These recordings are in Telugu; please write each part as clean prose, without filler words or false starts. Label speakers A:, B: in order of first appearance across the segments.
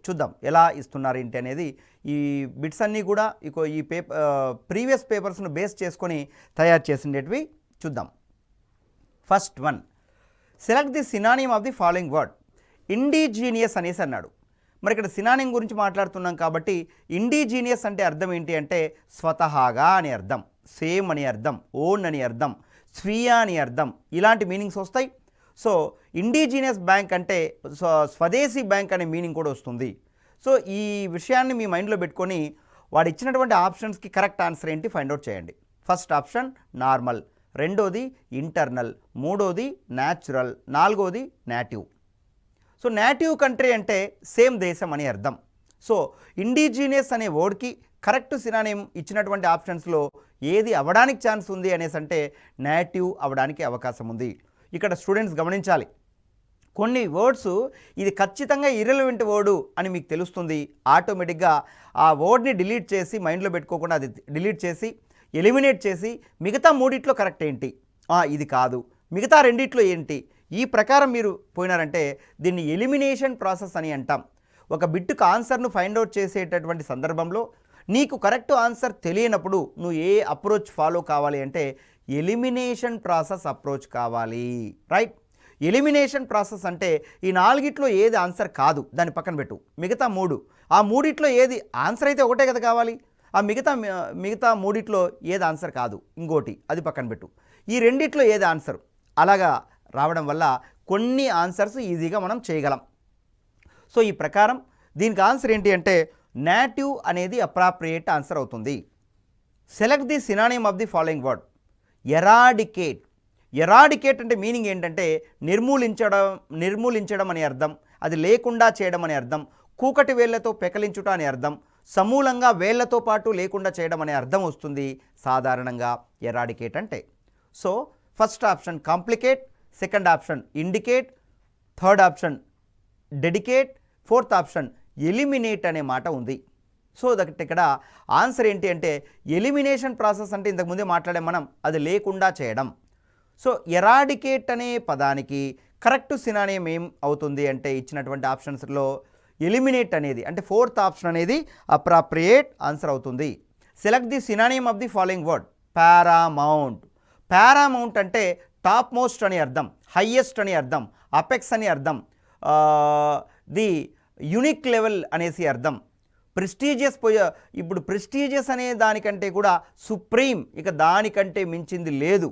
A: చూద్దాం ఎలా ఇస్తున్నారు ఏంటి అనేది. ఈ బిట్స్ అన్నీ కూడా ఈ ప్రీవియస్ పేపర్స్ను బేస్ చేసుకొని తయారు చేసినవి చూద్దాం. First one, select the synonym of the following word. Indigenous అనేసి అన్నాడు. మరి ఇక్కడ సినానిమ్ గురించి మాట్లాడుతున్నాం కాబట్టి ఇండిజీనియస్ అంటే అర్థం ఏంటి అంటే స్వతహాగా అని అర్థం, సేమ్ అని అర్థం, ఓన్ అని అర్థం, స్వీయ అని అర్థం, ఇలాంటి మీనింగ్స్ వస్తాయి. సో ఇండిజీనియస్ బ్యాంక్ అంటే స్వదేశీ బ్యాంక్ అనే మీనింగ్ కూడా వస్తుంది. సో ఈ విషయాన్ని మీ మైండ్లో పెట్టుకొని వాడు ఇచ్చినటువంటి ఆప్షన్స్కి కరెక్ట్ ఆన్సర్ ఏంటి ఫైండ్ అవుట్ చేయండి. ఫస్ట్ ఆప్షన్ నార్మల్, రెండోది ఇంటర్నల్, మూడోది న్యాచురల్, నాలుగోది నేటివ్. సో నేటివ్ కంట్రీ అంటే సేమ్ దేశం అని అర్థం. సో ఇండిజీనియస్ అనే వర్డ్కి కరెక్ట్ సినానిమ్ ఇచ్చినటువంటి ఆప్షన్స్లో ఏది అవ్వడానికి ఛాన్స్ ఉంది అనేసి అంటే నేటివ్ అవ్వడానికి అవకాశం ఉంది. ఇక్కడ స్టూడెంట్స్ గమనించాలి, కొన్ని వర్డ్స్ ఇది ఖచ్చితంగా ఇర్రెలవెంట్ వర్డు అని మీకు తెలుస్తుంది. ఆటోమేటిక్గా ఆ వర్డ్ని డిలీట్ చేసి మైండ్లో పెట్టుకోకుండా అది డిలీట్ చేసి ఎలిమినేట్ చేసి మిగతా మూడిట్లో కరెక్ట్ ఏంటి, ఇది కాదు, మిగతా రెండిట్లో ఏంటి, ఈ ప్రకారం మీరు పోయినారంటే దీన్ని ఎలిమినేషన్ ప్రాసెస్ అని అంటాం. ఒక బిట్టుకు ఆన్సర్ను ఫైండ్ అవుట్ చేసేటటువంటి సందర్భంలో నీకు కరెక్ట్ ఆన్సర్ తెలియనప్పుడు నువ్వు ఏ అప్రోచ్ ఫాలో కావాలి అంటే ఎలిమినేషన్ ప్రాసెస్ అప్రోచ్ కావాలి. రైట్, ఎలిమినేషన్ ప్రాసెస్ అంటే ఈ నాలుగిట్లో ఏది ఆన్సర్ కాదు దాన్ని పక్కన పెట్టు, మిగతా మూడు, ఆ మూడిట్లో ఏది ఆన్సర్ అయితే ఒకటే కదా కావాలి, ఆ మిగతా మూడిట్లో ఏది ఆన్సర్ కాదు ఇంకోటి అది పక్కన పెట్టు, ఈ రెండిట్లో ఏది ఆన్సర్, అలాగా రావడం వల్ల కొన్ని ఆన్సర్స్ ఈజీగా మనం చేయగలం. సో ఈ ప్రకారం దీనికి ఆన్సర్ ఏంటి అంటే నేటివ్ అనేది అప్రాప్రియేట్ ఆన్సర్ అవుతుంది. Select the synonym of the following word. Eradicate. Eradicate అంటే మీనింగ్ ఏంటంటే నిర్మూలించడం అని అర్థం, అది లేకుండా చేయడం అని అర్థం, కూకటి వేళ్లతో పెకలించుట అని అర్థం, సమూలంగా వేళ్లతో పాటు లేకుండా చేయడం అనే అర్థం వస్తుంది సాధారణంగా ఎరాడికేట్ అంటే. So first option complicate, second option indicate, third option dedicate, fourth option eliminate అనే మాట ఉంది. సో దట్ ఇక్కడ ఆన్సర్ ఏంటి అంటే ఎలిమినేషన్ ప్రాసెస్ అంటే ఇంతకుముందే మాట్లాడే మనం, అది లేకుండా చేయడం. సో ఎరాడికేట్ అనే పదానికి కరెక్ట్ సినానిమ్ ఏం అవుతుంది అంటే ఇచ్చినటువంటి ఆప్షన్స్లో ఎలిమినేట్ అనేది అంటే ఫోర్త్ ఆప్షన్ అనేది అప్రాప్రియేట్ ఆన్సర్ అవుతుంది. Select the synonym of the following word. Paramount. Paramount అంటే టాప్ మోస్ట్ అని అర్థం, హయ్యెస్ట్ అని అర్థం, అపెక్స్ అని అర్థం, ది యూనిక్ లెవెల్ అనేసి అర్థం. ప్రెస్టీజియస్ ఇప్పుడు ప్రెస్టీజియస్ అనే దానికంటే కూడా సుప్రీం, ఇక దానికంటే మించింది లేదు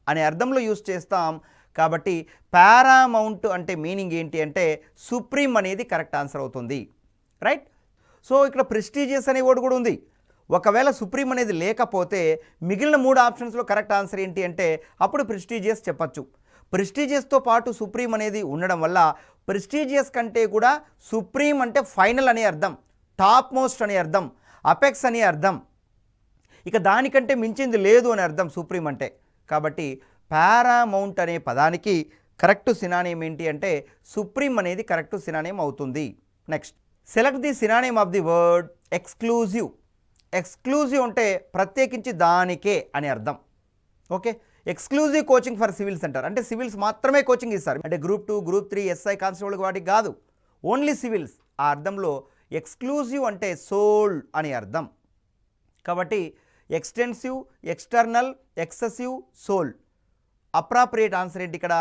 A: అనే అర్థంలో యూస్ చేస్తాం. కాబట్టి పారామౌంట్ అంటే మీనింగ్ ఏంటి అంటే సుప్రీం అనేది కరెక్ట్ ఆన్సర్ అవుతుంది. రైట్, సో ఇక్కడ ప్రెస్టీజియస్ అనే వర్డ్ కూడా ఉంది. ఒకవేళ సుప్రీం అనేది లేకపోతే మిగిలిన మూడు ఆప్షన్స్లో కరెక్ట్ ఆన్సర్ ఏంటి అంటే అప్పుడు ప్రెస్టీజియస్ చెప్పచ్చు. ప్రెస్టీజియస్తో పాటు సుప్రీం అనేది ఉండడం వల్ల ప్రెస్టీజియస్ కంటే కూడా సుప్రీం అంటే ఫైనల్ అనే అర్థం, టాప్ మోస్ట్ అనే అర్థం, అపెక్స్ అనే అర్థం, ఇక దానికంటే మించింది లేదు అని అర్థం సుప్రీం అంటే. కాబట్టి పారామౌంట్ అనే పదానికి కరెక్ట్ సినానిమ్ ఏంటి అంటే సుప్రీం అనేది కరెక్ట్ సినానిమ్ అవుతుంది. Next, select the synonym of the word exclusive. Exclusive అంటే ప్రత్యేకించి దానికే అని అర్థం. Okay, exclusive coaching for civil centre అంటే సివిల్స్ మాత్రమే కోచింగ్ ఇస్తారు, అంటే గ్రూప్ 2, గ్రూప్ 3, ఎస్ఐ కానిస్టేబుల్ వాటికి కాదు, ఓన్లీ సివిల్స్. ఆ అర్థంలో ఎక్స్క్లూజివ్ అంటే సోల్ అని అర్థం. కాబట్టి extensive, external, excessive, sole. Appropriate answer ఏంటి ఇక్కడ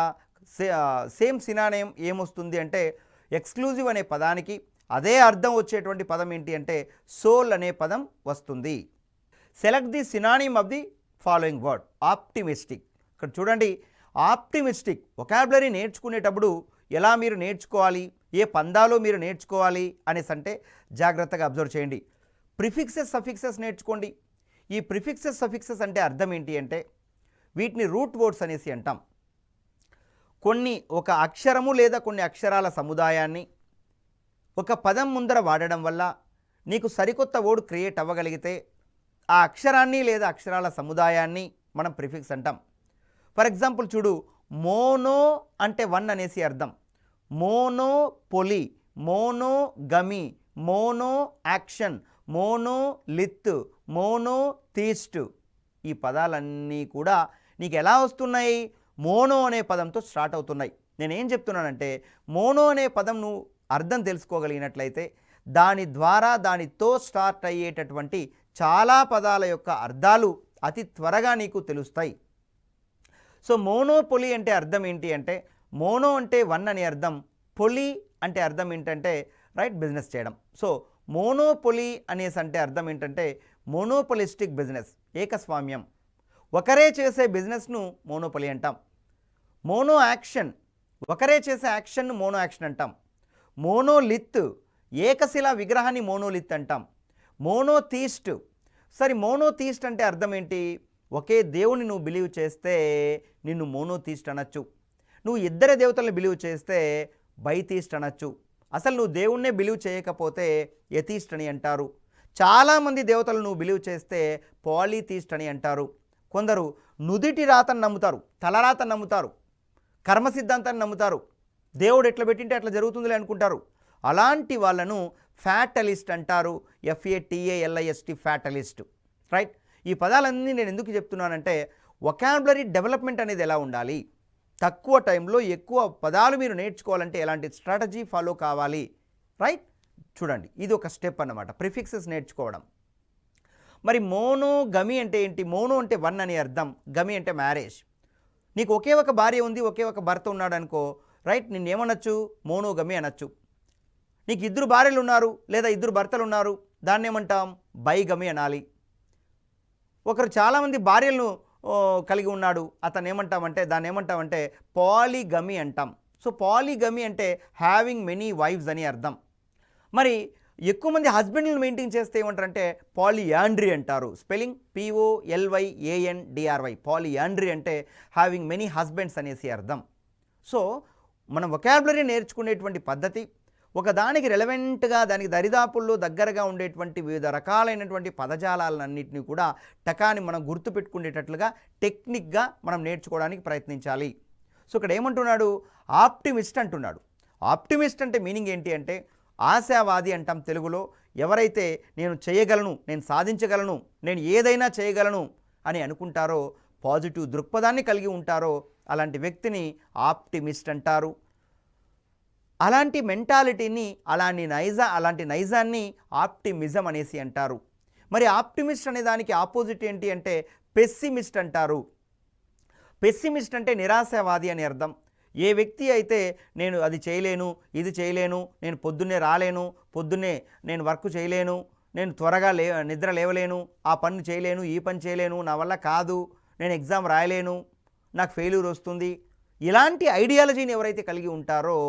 A: సేమ్ సినానిమ్ ఏమొస్తుంది అంటే ఎక్స్క్లూజివ్ అనే పదానికి అదే అర్థం వచ్చేటువంటి పదం ఏంటి అంటే సోల్ అనే పదం వస్తుంది. Select the synonym of the following word. Optimistic. ఇక్కడ చూడండి, ఆప్టిమిస్టిక్ వొకాబులరీ నేర్చుకునేటప్పుడు ఎలా మీరు నేర్చుకోవాలి, ఏ పందాలో మీరు నేర్చుకోవాలి అనేసి అంటే జాగ్రత్తగా అబ్జర్వ్ చేయండి. ప్రిఫిక్సెస్, సఫిక్సెస్ నేర్చుకోండి. ఈ ప్రిఫిక్సెస్, సఫిక్సెస్ అంటే అర్థం ఏంటి అంటే వీటిని రూట్ వర్డ్స్ అనేసి అంటాం. ఒక అక్షరము లేదా కొన్ని అక్షరాల సముదాయాన్ని ఒక పదం ముందర వాడడం వల్ల నీకు సరికొత్త వర్డ్ క్రియేట్ అవ్వగలిగితే ఆ అక్షరాన్ని లేదా అక్షరాల సముదాయాన్ని మనం ప్రిఫిక్స్ అంటాం. ఫర్ ఎగ్జాంపుల్ చూడు, మోనో అంటే 1 అనేసి అర్థం, monopoly, monogamy, mono action, monolith, monotheist. ఈ పదాలన్నీ కూడా నీకు ఎలా వస్తున్నాయి? మోనో అనే పదంతో స్టార్ట్ అవుతున్నాయి. నేనేం చెప్తున్నానంటే మోనో అనే పదం నువ్వు అర్థం తెలుసుకోగలిగినట్లయితే దాని ద్వారా దానితో స్టార్ట్ అయ్యేటటువంటి చాలా పదాల యొక్క అర్థాలు అతి త్వరగా నీకు తెలుస్తాయి. సో మోనోపొలి అంటే అర్థం ఏంటి అంటే, మోనో అంటే వన్ అని అర్థం, పొలి అంటే అర్థం ఏంటంటే రైట్ బిజినెస్ చేయడం. సో మోనోపొలి అనేసి అంటే అర్థం ఏంటంటే మోనోపొలిస్టిక్ బిజినెస్, ఏకస్వామ్యం, ఒకరే చేసే బిజినెస్ను మోనోపొలి అంటాం. మోనో యాక్షన్, ఒకరే చేసే యాక్షన్ను మోనో యాక్షన్ అంటాం. మోనోలిత్, ఏకశిలా విగ్రహాన్ని మోనోలిత్ అంటాం. మోనోథీస్ట్, సరే మోనోథీస్ట్ అంటే అర్థం ఏంటి, ఒకే దేవుని నువ్వు బిలీవ్ చేస్తే నిన్ను మోనోథీస్ట్ అనొచ్చు. నువ్వు ఇద్దరు దేవతలను బిలీవ్ చేస్తే బైథీస్ట్ అనొచ్చు. అసలు నువ్వు దేవుణ్ణే బిలీవ్ చేయకపోతే ఎథీస్ట్ అని అంటారు. చాలామంది దేవతలు నువ్వు బిలీవ్ చేస్తే పాలీథీస్ట్ అని అంటారు. కొందరు నుదిటి రాతను నమ్ముతారు, తలరాతను నమ్ముతారు, కర్మ సిద్ధాంతాన్ని నమ్ముతారు, దేవుడు ఎట్లా పెట్టింటే అట్లా జరుగుతుందిలే అనుకుంటారు. అలాంటి వాళ్ళను ఫ్యాటలిస్ట్ అంటారు, FATALIST, ఫ్యాటలిస్ట్. రైట్, ఈ పదాలన్నీ నేను ఎందుకు చెప్తున్నానంటే వొకాబులరీ డెవలప్మెంట్ అనేది ఎలా ఉండాలి, తక్కువ టైంలో ఎక్కువ పదాలు మీరు నేర్చుకోవాలంటే ఎలాంటి స్ట్రాటజీ ఫాలో కావాలి. రైట్, చూడండి ఇది ఒక స్టెప్ అన్నమాట, ప్రిఫిక్సెస్ నేర్చుకోవడం. మరి మోనోగమి అంటే ఏంటి? మోనో అంటే వన్ అని అర్థం, గమి అంటే మ్యారేజ్. నీకు ఒకే ఒక భార్య ఉంది, ఒకే ఒక భర్త ఉన్నాడు అనుకో, రైట్, నిన్నేమనొచ్చు? మోనోగమి అనొచ్చు. నీకు ఇద్దరు భార్యలు ఉన్నారు లేదా ఇద్దరు భర్తలు ఉన్నారు, దాన్ని ఏమంటాం? బైగమి అనాలి. ఒకరు చాలామంది భార్యలను కలిగి ఉన్నాడు, అతను ఏమంటామంటే దాన్ని ఏమంటామంటే పాలిగమి అంటాం. సో పాలిగమి అంటే హ్యావింగ్ మెనీ వైఫ్స్ అని అర్థం. మరి ఎక్కువ మంది హస్బెండ్లను మెయింటైన్ చేస్తే ఏమంటారంటే పాలియాండ్రీ అంటారు. స్పెల్లింగ్ POLYANDRY, పాలియాండ్రీ అంటే హ్యావింగ్ మెనీ హస్బెండ్స్ అనేసి అర్థం. సో మనం వొకాబులరీ నేర్చుకునేటువంటి పద్ధతి ఒకదానికి రెలవెంట్గా, దానికి దరిదాపుల్లో దగ్గరగా ఉండేటువంటి వివిధ రకాలైనటువంటి పదజాలాలన్నింటినీ కూడా టకాని మనం గుర్తుపెట్టుకునేటట్లుగా టెక్నిక్గా మనం నేర్చుకోవడానికి ప్రయత్నించాలి. సో ఇక్కడ ఏమంటున్నాడు? ఆప్టిమిస్ట్ అంటున్నాడు. ఆప్టిమిస్ట్ అంటే మీనింగ్ ఏంటి అంటే ఆశావాది అంటాం తెలుగులో. ఎవరైతే నేను చేయగలను, నేను సాధించగలను, నేను ఏదైనా చేయగలను అని అనుకుంటారో, పాజిటివ్ దృక్పథాన్ని కలిగి ఉంటారో అలాంటి వ్యక్తిని ఆప్టిమిస్ట్ అంటారు. అలాంటి మెంటాలిటీని, అలాంటి నైజాన్ని ఆప్టిమిజం అనేసి అంటారు. మరి ఆప్టిమిస్ట్ అనే దానికి ఆపోజిట్ ఏంటి అంటే పెస్సిమిస్ట్ అంటారు. పెస్సిమిస్ట్ అంటే నిరాశావాది అని అర్థం. ఏ వ్యక్తి అయితే నేను అది చేయలేను, ఇది చేయలేను, నేను పొద్దున్నే రాలేను, పొద్దున్నే నేను వర్క్ చేయలేను, నేను త్వరగా నిద్ర లేవలేను, ఆ పని చేయలేను, ఈ పని చేయలేను, నా వల్ల కాదు, నేను ఎగ్జామ్ రాయలేను, నాకు ఫెయిల్యూర్ వస్తుంది, ఇలాంటి ఐడియాలజీని ఎవరైతే కలిగి ఉంటారో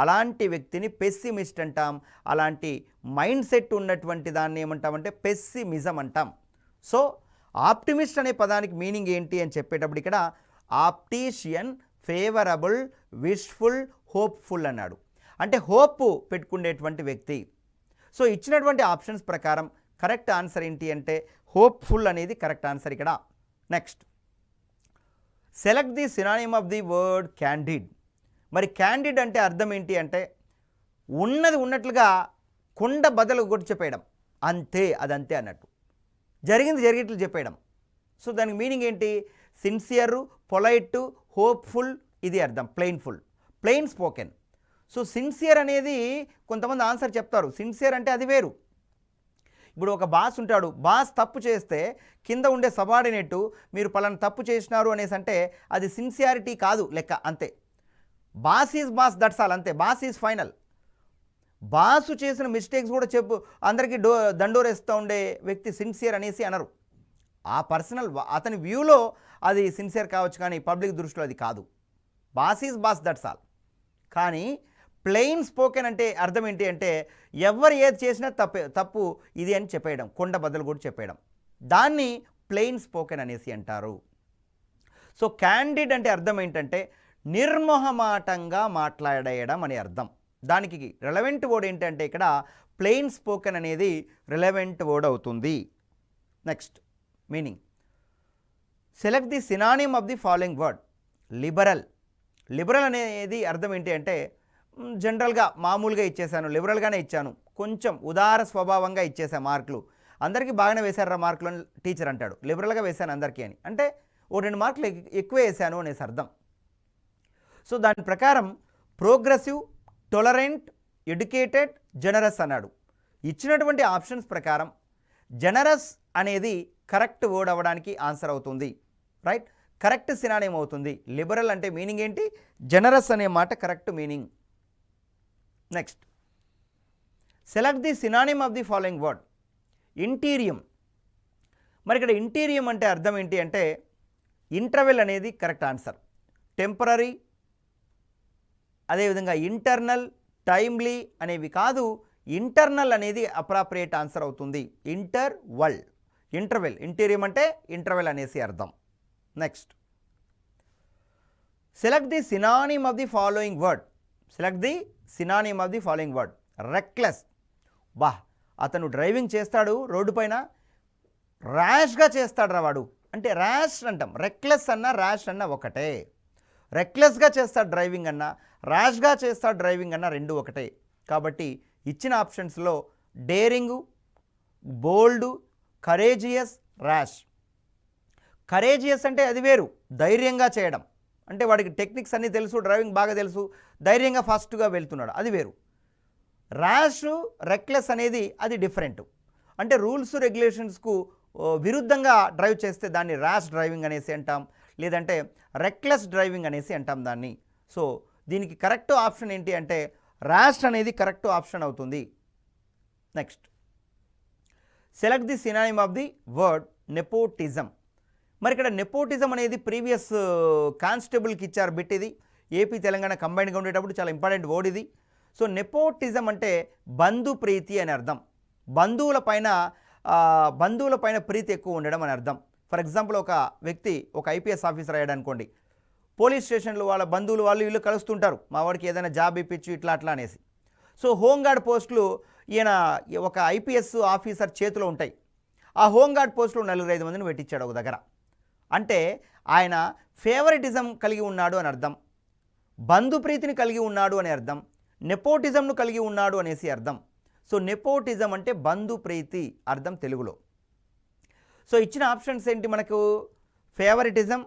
A: అలాంటి వ్యక్తిని పెస్సిమిస్ట్ అంటాం. అలాంటి మైండ్ సెట్ ఉన్నటువంటి దాన్ని ఏమంటామంటే పెస్సిమిజం అంటాం. సో ఆప్టిమిస్ట్ అనే పదానికి మీనింగ్ ఏంటి అని చెప్పేటప్పుడు ఇక్కడ ఆప్టీషియన్, ఫేవరబుల్, విష్ఫుల్, హోప్ఫుల్ అన్నాడు. అంటే హోప్ పెట్టుకునేటువంటి వ్యక్తి. సో ఇచ్చినటువంటి ఆప్షన్స్ ప్రకారం కరెక్ట్ ఆన్సర్ ఏంటి అంటే హోప్ఫుల్ అనేది కరెక్ట్ ఆన్సర్ ఇక్కడ. Next, select the synonym of the word candid. మరి క్యాండిడ్ అంటే అర్థం ఏంటి అంటే ఉన్నది ఉన్నట్లుగా కొండ బదలు కొట్టి చెప్పేయడం, అంతే అదంతే అన్నట్టు, జరిగింది జరిగేట్లు చెప్పేయడం. సో దానికి మీనింగ్ ఏంటి? సిన్సియర్, పొలైట్, హోప్ఫుల్, ఇది అర్థం. ప్లెయిన్ఫుల్, ప్లెయిన్ స్పోకెన్. సో సిన్సియర్ అనేది కొంతమంది ఆన్సర్ చెప్తారు, సిన్సియర్ అంటే అది వేరు. ఇప్పుడు ఒక బాస్ ఉంటాడు, బాస్ తప్పు చేస్తే కింద ఉండే సబార్డినేట్ మీరు పలానా తప్పు చేసినారు అనేసి అంటే అది సిన్సియారిటీ కాదు లెక్క, అంతే. Boss is boss, that's all, అంతే. Boss is final. బాసు చేసిన మిస్టేక్స్ కూడా అందరికీ దండోరేస్తూ ఉండే వ్యక్తి సిన్సియర్ అనేసి అనరు. ఆ పర్సనల్ అతని వ్యూలో అది సిన్సియర్ కావచ్చు, కానీ పబ్లిక్ దృష్టిలో అది కాదు. Boss is boss, that's all. కానీ ప్లెయిన్ స్పోకెన్ అంటే అర్థం ఏంటి అంటే ఎవరు ఏది చేసినా తప్పు ఇది అని చెప్పేయడం, కొండ బద్దలు కూడా చెప్పేయడం, దాన్ని ప్లెయిన్ స్పోకెన్ అనేసి అంటారు. సో క్యాండిడ్ అంటే అర్థం ఏంటంటే నిర్మోహమాటంగా మాట్లాడేయడం అని అర్థం. దానికి రెలవెంట్ వర్డ్ ఏంటంటే ఇక్కడ ప్లెయిన్ స్పోకెన్ అనేది రెలవెంట్ వర్డ్ అవుతుంది. Next meaning, select the synonym of the following word. Liberal. Liberal అనేది అర్థం ఏంటి అంటే జనరల్గా మామూలుగా ఇచ్చేసాను, లిబరల్గానే ఇచ్చాను, కొంచెం ఉదార స్వభావంగా ఇచ్చేసాను మార్కులు, అందరికీ బాగానే వేశారా మార్కులు అని టీచర్ అంటాడు. లిబరల్గా వేశాను అందరికీ అని అంటే 2 మార్కులు ఎక్కువ వేసాను అనేసి అర్థం. సో దాని ప్రకారం ప్రోగ్రెసివ్, టొలరెంట్, ఎడ్యుకేటెడ్, జనరస్ అన్నాడు. ఇచ్చినటువంటి ఆప్షన్స్ ప్రకారం జనరస్ అనేది కరెక్ట్ వర్డ్ అవ్వడానికి ఆన్సర్ అవుతుంది. రైట్, కరెక్ట్ సినానిమ్ అవుతుంది. లిబరల్ అంటే మీనింగ్ ఏంటి? జనరస్ అనే మాట correct meaning. Next, select the synonym of the following word. Interim. మరి ఇక్కడ ఇంటీరియం అంటే అర్థం ఏంటి అంటే ఇంటర్వెల్ అనేది కరెక్ట్ ఆన్సర్. టెంపరరీ, అదేవిధంగా ఇంటర్నల్, టైమ్లీ అనేవి కాదు. ఇంటర్నల్ అనేది అప్రాప్రియేట్ ఆన్సర్ అవుతుంది. ఇంటర్వెల్. ఇంటీరియం అంటే ఇంటర్వెల్ అనేసి అర్థం. Next, select the synonym of the following word. Select the synonym of the following word. Reckless. అతను డ్రైవింగ్ చేస్తాడు రోడ్డు పైన, ర్యాష్గా చేస్తాడు రా వాడు అంటే ర్యాష్ అంటాం. రెక్లెస్ అన్న ర్యాష్ అన్న ఒకటే. రెక్లెస్గా చేస్తాడు డ్రైవింగ్ అన్న, ర్యాష్గా చేస్తాడు డ్రైవింగ్ అన్న రెండు ఒకటే. కాబట్టి ఇచ్చిన ఆప్షన్స్లో డేరింగు, బోల్డు, కరేజియస్, ర్యాష్. కరేజియస్ అంటే అది వేరు, ధైర్యంగా చేయడం అంటే వాడికి టెక్నిక్స్ అన్నీ తెలుసు, డ్రైవింగ్ బాగా తెలుసు, ధైర్యంగా ఫాస్ట్గా వెళ్తున్నాడు, అది వేరు. ర్యాష్, రెక్లెస్ అనేది అది డిఫరెంట్. అంటే రూల్స్ రెగ్యులేషన్స్కు విరుద్ధంగా డ్రైవ్ చేస్తే దాన్ని ర్యాష్ డ్రైవింగ్ అనేసి అంటాం, లేదంటే రెక్లెస్ డ్రైవింగ్ అనేసి అంటాం దాన్ని. సో దీనికి కరెక్ట్ ఆప్షన్ ఏంటి అంటే ర్యాష్ అనేది కరెక్ట్ ఆప్షన్ అవుతుంది. Next, select the synonym of the word nepotism. మరి ఇక్కడ నెపోటిజం అనేది ప్రీవియస్ కానిస్టేబుల్కి ఇచ్చారు బిట్. ఇది ఏపీ తెలంగాణ కంబైన్డ్గా ఉండేటప్పుడు చాలా ఇంపార్టెంట్ వర్డ్ ఇది. సో నెపోటిజం అంటే బంధు ప్రీతి అని అర్థం. బంధువుల పైన ప్రీతి ఎక్కువ ఉండడం అని అర్థం. ఫర్ ఎగ్జాంపుల్, ఒక వ్యక్తి ఒక ఐపీఎస్ ఆఫీసర్ అయ్యాడు అనుకోండి, పోలీస్ స్టేషన్లో వాళ్ళ బంధువులు వాళ్ళు వీళ్ళు కలుస్తుంటారు, మా వాడికి ఏదైనా జాబ్ ఇప్పించు ఇట్లా అనేసి. సో హోంగార్డ్ పోస్టులు ఈయన ఒక ఐపీఎస్ ఆఫీసర్ చేతిలో ఉంటాయి. ఆ హోంగార్డ్ పోస్టులో 4-5 మందిని పెట్టించాడు ఒక దగ్గర. అంటే ఆయన ఫేవరెటిజం కలిగి ఉన్నాడు అని అర్థం, బంధుప్రీతిని కలిగి ఉన్నాడు అని అర్థం, నెపోటిజంను కలిగి ఉన్నాడు అనేసి అర్థం. సో నెపోటిజం అంటే బంధుప్రీతి అర్థం తెలుగులో. సో ఇచ్చిన ఆప్షన్స్ ఏంటి మనకు? Favouritism,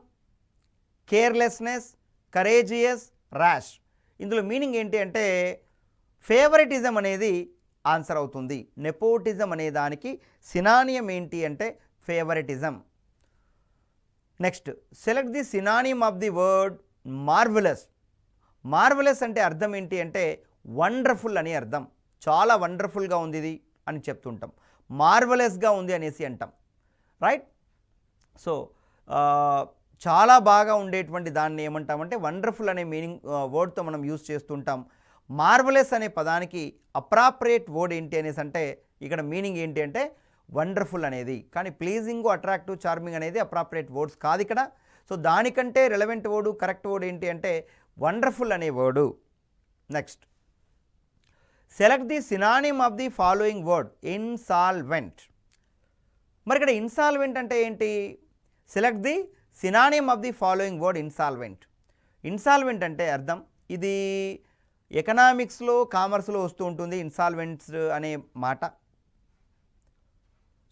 A: carelessness, courageous, rash. ఇందులో మీనింగ్ ఏంటి అంటే ఫేవరెటిజం అనేది ఆన్సర్ అవుతుంది. నెపోటిజం అనే దానికి సినానియం ఏంటి అంటే favouritism. Next, select the synonym of the word marvellous. Marvellous అంటే అర్థం ఏంటి అంటే వండర్ఫుల్ అని అర్థం. చాలా వండర్ఫుల్గా ఉంది ఇది అని చెప్తుంటాం, మార్వెలస్గా ఉంది అనేసి అంటాం. రైట్. సో చాలా బాగా ఉండేటువంటి దాన్ని ఏమంటామంటే వండర్ఫుల్ అనే మీనింగ్ వర్డ్తో మనం యూజ్ చేస్తుంటాం. మార్వెలస్ అనే పదానికి అప్రాప్రియేట్ వర్డ్ ఏంటి అనేసి అంటే ఇక్కడ మీనింగ్ ఏంటి అంటే వండర్ఫుల్ అనేది. కానీ ప్లీజింగ్, అట్రాక్టివ్, చార్మింగ్ అనేది అప్రాప్రియేట్ వర్డ్స్ కాదు ఇక్కడ. సో దానికంటే రెలవెంట్ వర్డు, కరెక్ట్ వర్డ్ ఏంటి అంటే వండర్ఫుల్ అనే word. Next, select the synonym of the following word. Insolvent. మరి ఇక్కడ ఇన్సాల్వెంట్ అంటే ఏంటి? Select the synonym of the following word insolvent. Insolvent అంటే అర్థం, ఇది ఎకనామిక్స్లో, కామర్స్లో వస్తూ ఉంటుంది ఇన్సాల్వెంట్స్ అనే మాట.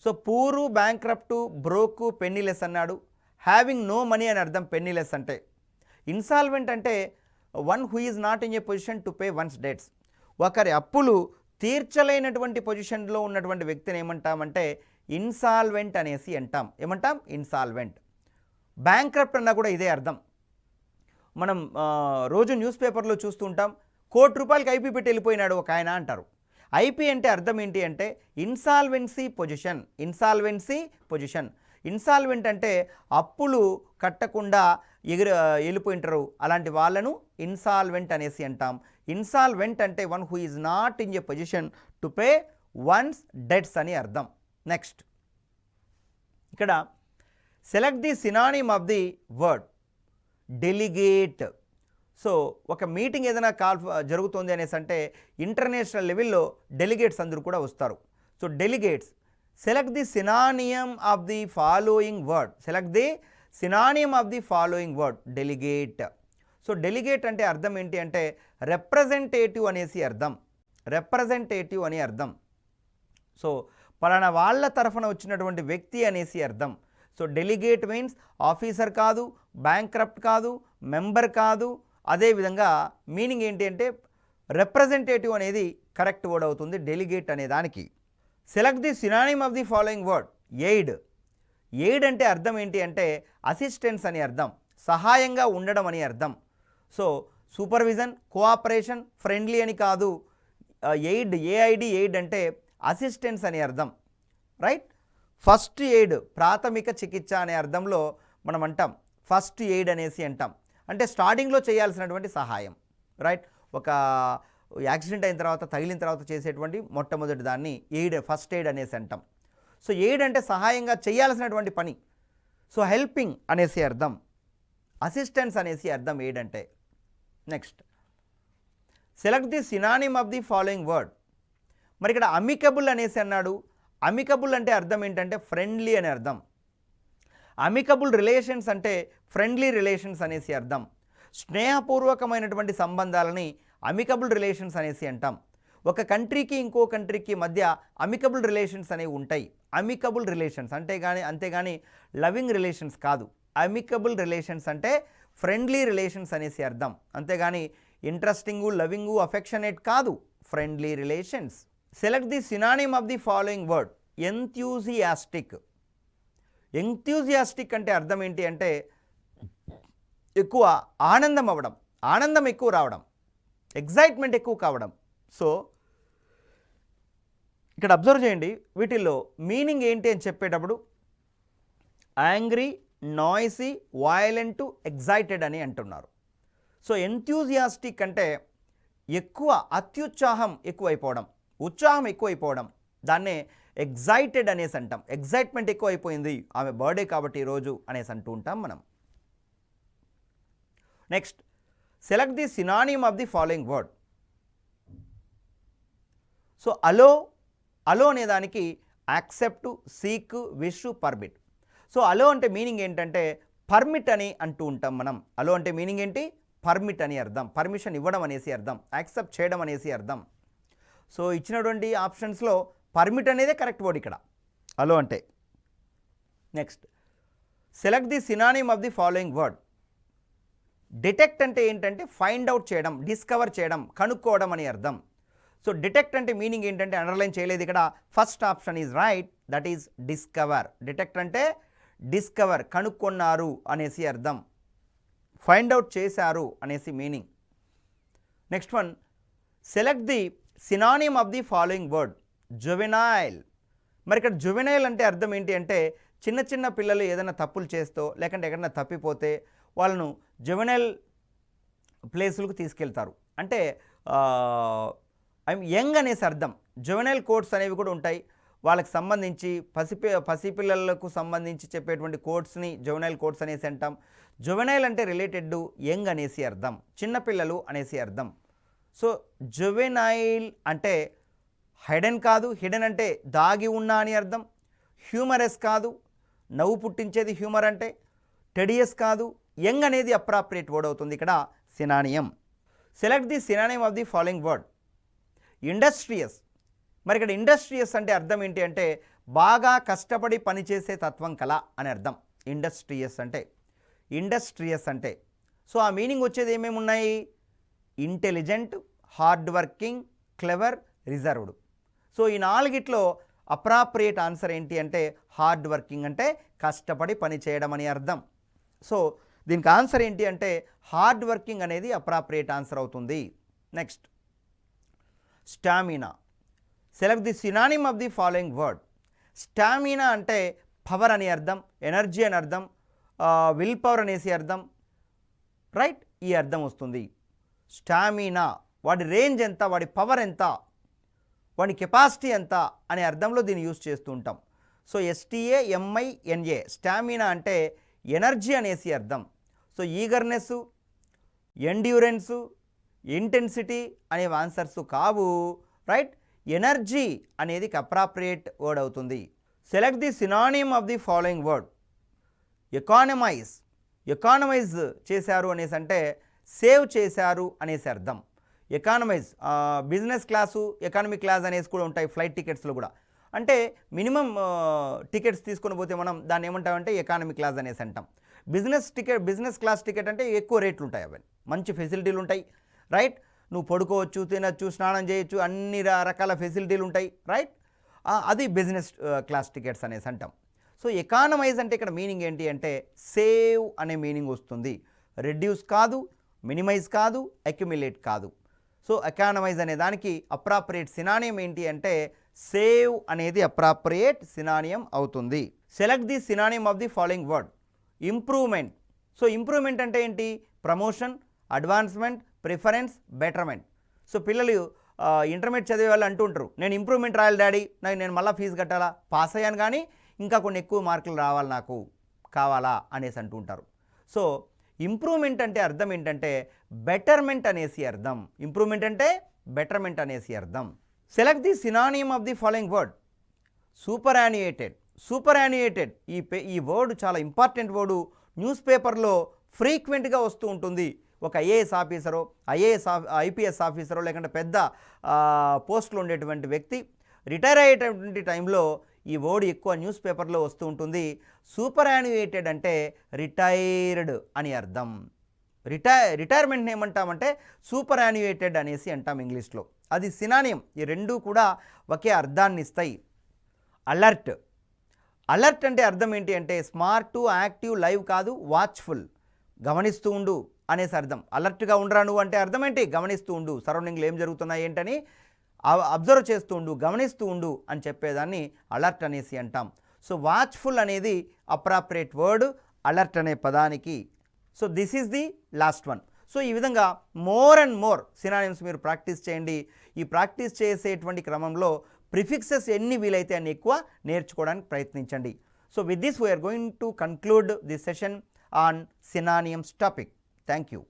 A: సో పూరు, బ్యాంక్రప్టు, బ్రోకు, పెన్నీలెస్ అన్నాడు. హ్యావింగ్ నో మనీ అని అర్థం పెన్నీలెస్ అంటే. ఇన్సాల్వెంట్ అంటే one who is not in a position to pay one's debts. ఒకరి అప్పులు తీర్చలేనటువంటి పొజిషన్లో ఉన్నటువంటి వ్యక్తిని ఏమంటామంటే ఇన్సాల్వెంట్ అనేసి అంటాం. ఏమంటాం? ఇన్సాల్వెంట్. బ్యాంక్రప్ట్ అన్నా కూడా ఇదే అర్థం. మనం రోజు న్యూస్ పేపర్లో చూస్తుంటాం, ₹1,00,00,000 ఐపీ పెట్టి వెళ్ళిపోయినాడు ఒక ఆయన అంటారు. ఐపీ అంటే అర్థం ఏంటి అంటే insolvency position. Insolvency position. Insolvent అంటే అప్పులు కట్టకుండా వెళ్ళిపోయింటారు, అలాంటి వాళ్ళను ఇన్సాల్వెంట్ అనేసి అంటాం. ఇన్సాల్వెంట్ అంటే one who is not in a position to pay one's debts అని అర్థం. నెక్స్ట్, ఇక్కడ select the synonym of the word delegate. So ఒక మీటింగ్ ఏదైనా జరుగుతుంది అనేసి అంటే ఇంటర్నేషనల్ లెవెల్లో డెలిగేట్స్ అందరూ కూడా వస్తారు. So delegates. Select the synonym of the following word. Select the synonym of the following word delegate. So delegate అంటే అర్థం ఏంటి అంటే రిప్రజెంటేటివ్ అనేసి అర్థం. రిప్రజెంటేటివ్ అని అర్థం. సో పలానా వాళ్ళ తరఫున వచ్చినటువంటి వ్యక్తి అనేసి అర్థం. సో డెలిగేట్ మీన్స్ ఆఫీసర్ కాదు, బ్యాంక్రప్ట్ కాదు, మెంబర్ కాదు. అదేవిధంగా మీనింగ్ ఏంటి అంటే రిప్రజెంటేటివ్ అనేది కరెక్ట్ వర్డ్ అవుతుంది డెలిగేట్ అనే దానికి. Select the synonym of the following word. Aid. Aid అంటే అర్థం ఏంటి అంటే అసిస్టెన్స్ అని అర్థం, సహాయంగా ఉండడం అని అర్థం. సో సూపర్విజన్, కోఆపరేషన్, ఫ్రెండ్లీ అని కాదు. ఎయిడ్, ఏఐడి ఎయిడ్ అంటే అసిస్టెన్స్ అని అర్థం, రైట్. ఫస్ట్ ఎయిడ్, ప్రాథమిక చికిత్స అనే అర్థంలో మనం అంటాం ఫస్ట్ ఎయిడ్ అనేసి అంటాం. అంటే స్టార్టింగ్లో చేయాల్సినటువంటి సహాయం, రైట్. ఒక యాక్సిడెంట్ అయిన తర్వాత, తగిలిన తర్వాత చేసేటువంటి మొట్టమొదటి దాన్ని ఎయిడ్, ఫస్ట్ ఎయిడ్ అనేసి అంటాం. సో ఎయిడ్ అంటే సహాయంగా చేయాల్సినటువంటి పని. సో హెల్పింగ్ అనేసి అర్థం, అసిస్టెన్స్ అనేసి అర్థం ఎయిడ్ అంటే. Next, select the synonym of the following word. మరి ఇక్కడ అమికబుల్ అనేసి అన్నాడు. అమికబుల్ అంటే అర్థం ఏంటంటే ఫ్రెండ్లీ అని అర్థం. అమికబుల్ రిలేషన్స్ అంటే ఫ్రెండ్లీ రిలేషన్స్ అనేసి అర్థం. స్నేహపూర్వకమైనటువంటి సంబంధాలని అమికబుల్ రిలేషన్స్ అనేసి అంటాం. ఒక కంట్రీకి ఇంకో కంట్రీకి మధ్య అమికబుల్ రిలేషన్స్ అనేవి ఉంటాయి. అమికబుల్ రిలేషన్స్ అంతేగాని లవింగ్ రిలేషన్స్ కాదు. అమికబుల్ రిలేషన్స్ అంటే ఫ్రెండ్లీ రిలేషన్స్ అనేసి అర్థం, అంతేగాని ఇంట్రెస్టింగు, లవింగు, అఫెక్షనేట్ కాదు, friendly relations. Select the synonym of the following word. Enthusiastic. Enthusiastic అంటే అర్థం ఏంటి అంటే ఎక్కువ ఆనందం అవ్వడం, ఆనందం ఎక్కువ రావడం, ఎగ్జైట్మెంట్ ఎక్కువ కావడం. సో ఇక్కడ అబ్జర్వ్ చేయండి, వీటిల్లో మీనింగ్ ఏంటి అని చెప్పేటప్పుడు యాంగ్రీ, నాయిసీ, వయలెంట్, ఎగ్జైటెడ్ అని అంటున్నారు. సో ఎంథ్యూజియాస్టిక్ అంటే ఎక్కువ అత్యుత్సాహం ఎక్కువైపోవడం, ఉత్సాహం ఎక్కువైపోవడం, దాన్నే ఎగ్జైటెడ్ అనేసి అంటాం. ఎగ్జైట్మెంట్ ఎక్కువైపోయింది, ఆమె బర్త్డే కాబట్టి ఈరోజు అనేసి అంటూ ఉంటాం మనం. Next, select the synonym of the following word. So allow అనే దానికి accept, seek, wish, permit. So allow అంటే మీనింగ్ ఏంటంటే పర్మిట్ అని అంటూ ఉంటాం మనం. అలో అంటే మీనింగ్ ఏంటి? పర్మిట్ అని అర్థం, పర్మిషన్ ఇవ్వడం అనేసి అర్థం, యాక్సెప్ట్ చేయడం అనేసి అర్థం. సో ఇచ్చినటువంటి ఆప్షన్స్లో పర్మిట్ అనేదే కరెక్ట్ వర్డ్ ఇక్కడ అలో అంటే. Next, select the synonym of the following word. Detect అంటే ఏంటంటే ఫైండ్ అవుట్ చేయడం, డిస్కవర్ చేయడం, కనుక్కోవడం అని అర్థం. సో డిటెక్ట్ అంటే మీనింగ్ ఏంటంటే అండర్లైన్ చేయలేదు ఇక్కడ, first option is right, that is discover. Detect అంటే డిస్కవర్, కనుక్కొన్నారు అనేసి అర్థం, ఫైండ్ అవుట్ చేశారు అనేసి meaning. Next one, select the synonym of the following word. Juvenile. మరి ఇక్కడ జువెనైల్ అంటే అర్థం ఏంటి అంటే చిన్న చిన్న పిల్లలు ఏదైనా తప్పులు చేస్తూ లేకంటే ఎక్కడైనా తప్పిపోతే వాళ్ళను జువెనైల్ ప్లేసులకు తీసుకెళ్తారు. అంటే యంగ్ అనేసి అర్థం. జువెనైల్ కోడ్స్ అనేవి కూడా ఉంటాయి, వాళ్ళకి సంబంధించి పసిపిల్లలకు సంబంధించి చెప్పేటువంటి కోడ్స్ని జువెనైల్ కోడ్స్ అనేసి అంటాం. జువెనైల్ అంటే రిలేటెడ్ టు యంగ్ అనేసి అర్థం, చిన్నపిల్లలు అనేసి అర్థం. సో జువెనైల్ అంటే హైడెన్ కాదు, హిడెన్ అంటే దాగి ఉన్నా అని అర్థం. హ్యూమరస్ కాదు, నవ్వు పుట్టించేది హ్యూమర్ అంటే. టెడియస్ కాదు, యంగ్ అనేది అప్రాప్రియేట్ వర్డ్ అవుతుంది ఇక్కడ synonym. Select the synonym of the following word. Industrious. మరి ఇక్కడ ఇండస్ట్రియస్ అంటే అర్థం ఏంటి అంటే బాగా కష్టపడి పనిచేసే తత్వం కల అని అర్థం. ఇండస్ట్రియస్ అంటే సో ఆ మీనింగ్ వచ్చేది ఏమేమి ఉన్నాయి? Intelligent, hard working, clever, reserved. So ఈ నాలుగిట్లో అప్రాప్రియేట్ ఆన్సర్ ఏంటి అంటే హార్డ్ వర్కింగ్ అంటే కష్టపడి పని చేయడం అని అర్థం. సో దీనికి ఆన్సర్ ఏంటి అంటే హార్డ్ వర్కింగ్ అనేది అప్రాప్రియేట్ ఆన్సర్ అవుతుంది. Next, stamina. Select the synonym of the following word. Stamina అంటే పవర్ అని అర్థం, ఎనర్జీ అని అర్థం, విల్ పవర్ అనేసి అర్థం, రైట్. ఈ అర్థం వస్తుంది. స్టామినా, వాడి రేంజ్ ఎంత, వాడి పవర్ ఎంత, వాడి కెపాసిటీ ఎంత అనే అర్థంలో దీన్ని యూజ్ చేస్తూ ఉంటాం. సో STAMINA, స్టామినా అంటే ఎనర్జీ అనేసి అర్థం. సో ఈగర్నెస్, ఎండ్యూరెన్స్, ఇంటెన్సిటీ అనేవి ఆన్సర్స్ కావు, రైట్. ఎనర్జీ అనేది అప్రాప్రియేట్ వర్డ్ అవుతుంది. Select the synonym of the following word. Economize. Economize చేశారు అనేసి అంటే సేవ్ చేశారు అనేసి అర్థం. Economize, business class, economy class అనేసి కూడా ఉంటాయి ఫ్లైట్ టికెట్స్లో కూడా. అంటే మినిమం టికెట్స్ తీసుకొని పోతే మనం దాన్ని ఏమంటామంటే ఎకానమీ క్లాస్ అనేసి అంటాం. బిజినెస్ క్లాస్ టికెట్ అంటే ఎక్కువ రేట్లు ఉంటాయి, అవన్నీ మంచి ఫెసిలిటీలు ఉంటాయి, రైట్. నువ్వు పడుకోవచ్చు, తినచ్చు, స్నానం చేయొచ్చు, అన్ని రకాల ఫెసిలిటీలు ఉంటాయి, రైట్. అది బిజినెస్ క్లాస్ టికెట్స్ అనేసి అంటాం. సో ఎకానమైజ్ అంటే ఇక్కడ మీనింగ్ ఏంటి అంటే సేవ్ అనే మీనింగ్ వస్తుంది. రెడ్యూస్ కాదు, మినిమైజ్ కాదు, అక్యుమిలేట్ కాదు. సో ఎకానమైజ్ అనే దానికి అప్రాప్రియేట్ సినానియం ఏంటి అంటే సేవ్ అనేది అప్రాప్రియేట్ సినానియం అవుతుంది. Select the synonym of the following word. Improvement. So improvement అంటే ఏంటి? Promotion, advancement, preference, betterment. So పిల్లలు ఇంటర్మీడియట్ చదివే వాళ్ళు అంటుంటారు, నేను ఇంప్రూవ్మెంట్ రాయాలి డాడీ, నేను మళ్ళీ ఫీజు కట్టాలా, పాస్ అయ్యాను కానీ ఇంకా కొన్ని ఎక్కువ మార్కులు రావాలి నాకు కావాలా అనేసి అంటుంటారు. సో ఇంప్రూవ్మెంట్ అంటే అర్థం ఏంటంటే బెటర్మెంట్ అనేసి అర్థం. ఇంప్రూవ్మెంట్ అంటే బెటర్మెంట్ అనేసి అర్థం. Select the synonym of the following word. Superannuated. Superannuated ఈ వర్డ్ చాలా ఇంపార్టెంట్ వర్డు. న్యూస్ పేపర్లో ఫ్రీక్వెంట్గా వస్తూ ఉంటుంది. ఒక ఐఏఎస్ ఆఫీసరో, ఐపీఎస్ ఆఫీసరో, లేకుంటే పెద్ద పోస్టులో ఉండేటువంటి వ్యక్తి రిటైర్ అయ్యేటటువంటి టైంలో ఈ వర్డ్ ఎక్కువ న్యూస్ పేపర్లో వస్తూ ఉంటుంది. సూపర్ యాన్యుయేటెడ్ అంటే రిటైర్డ్ అని అర్థం. రిటైర్మెంట్ని ఏమంటామంటే సూపర్ యాన్యుయేటెడ్ అనేసి అంటాం ఇంగ్లీష్లో. అది సినానియం. ఈ రెండూ కూడా ఒకే అర్థాన్ని ఇస్తాయి. అలర్ట్. అలర్ట్ అంటే అర్థం ఏంటి అంటే స్మార్ట్, యాక్టివ్, లైవ్ కాదు, వాచ్ఫుల్, గమనిస్తూ ఉండు అనేసి అర్థం. అలర్ట్గా ఉండరా నువ్వు అంటే అర్థం ఏంటి? గమనిస్తూ ఉండు, సరౌండింగ్లో ఏం జరుగుతున్నాయి ఏంటని అబ్జర్వ్ చేస్తూ ఉండు, గమనిస్తూ ఉండు అని చెప్పేదాన్ని అలర్ట్ అనేసి అంటాం. సో వాచ్ఫుల్ అనేది అప్రాప్రియేట్ వర్డ్ అలర్ట్ అనే పదానికి. So this is the last one. So ఈ విధంగా మోర్ అండ్ మోర్ సినానిమ్స్ మీరు ప్రాక్టీస్ చేయండి. ఈ ప్రాక్టీస్ చేసేటువంటి క్రమంలో ప్రిఫిక్సెస్ ఎన్ని వీలైతే అన్ని ఎక్కువ నేర్చుకోవడానికి ప్రయత్నించండి. So with this we're going to conclude the session on synonyms topic. Thank you.